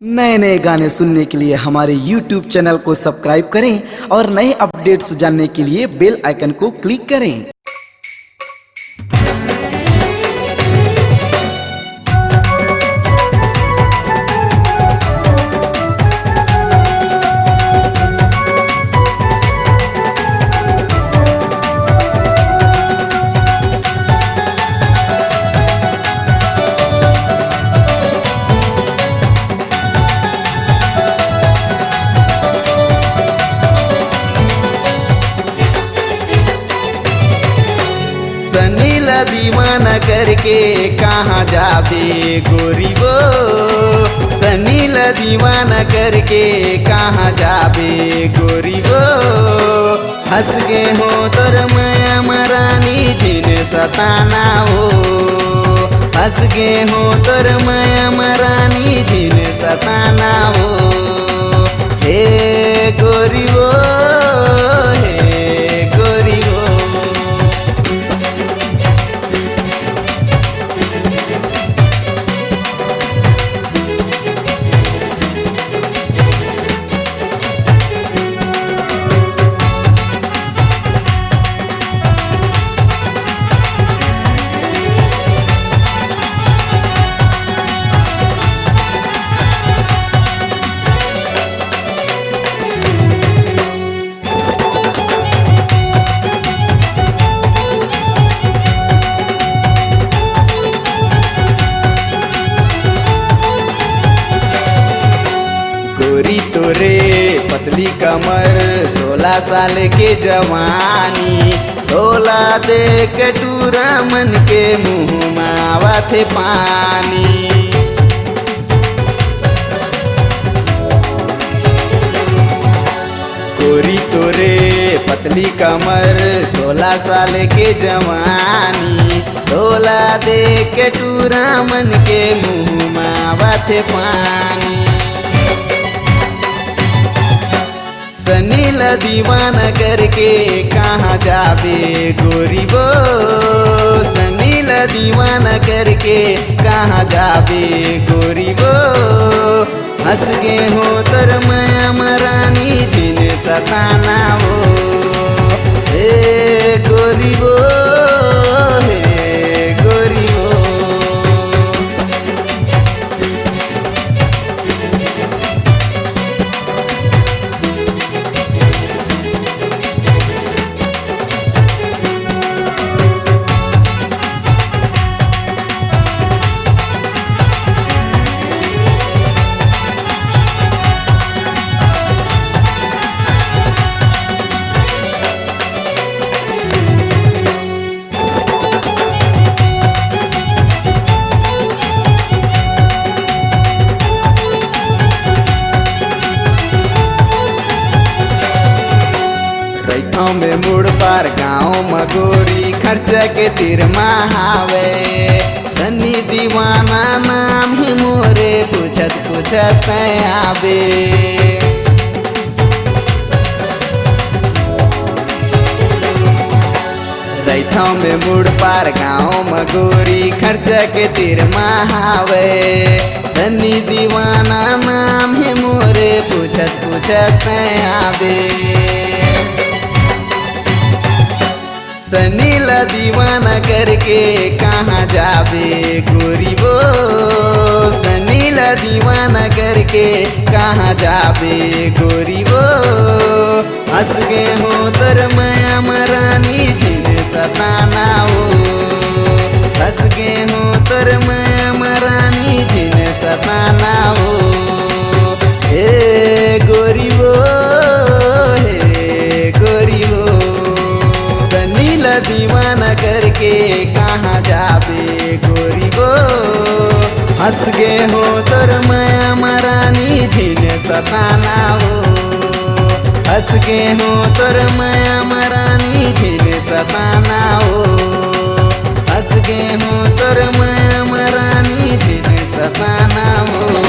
नए नए गाने सुनने के लिए हमारे YouTube चैनल को सब्सक्राइब करें और नए अपडेट्स जानने के लिए बेल आइकन को क्लिक करें। सनीला दीवाना करके कहाँ जाबे गोरी वो, सनीला दीवाना करके कहाँ जाबे गोरी वो। हंस के हो तोर माया मरानी जिन सताना हो, हंस के हो तोर माया मरानी जिन सताना हो। हे गोरी वो, हे गोरी वो। गोरी तोरे पतली कमर 16 साल के जवानी, डोला देख टूरा मन के मुँह में आवत पानी। गोरी तोरे पतली कमर 16 साल के जवानी, डोला देख टूरा मन के मुँह में आवत पानी। सनीला दीवाना करके कहाँ जाबे गोरी वो, सनीला दीवाना करके कहाँ जाबे गोरी वो। हंस के हो तोर माया मरानी जिन सताना हो। हे गोरी वो, हे गोरी वो। रैथों में मुड़ पार गाँव मगोरी खर्च के तीर महावे। सनी दीवाना नाम ही मोरे पूछत पूछत आवे। रैथों में मुड़ पार गाँव मगोरी खर्च के तीर महावे। सनी दीवाना नाम ही मोरे पूछत पूछत आवे। सनीला दीवाना करके कहाँ जाबे गोरी वो, सनीला दीवाना करके कहाँ जाबे गोरी वो। हंस के हो तोर माया मरानी जिन सताना हो, हंस के हो तोर माया मरानी जिन सताना हो। हे गोरी वो, हे गोरी वो। सनीला दीवाना करके कहाँ जाबे गोरी वो। हंस गे हो तोर माया मरानी जिन सताना हो, हंस गे हो तोर माया मरानी जिन सताना हो, हंस गे हो तोर माया मरानी जिन सताना हो।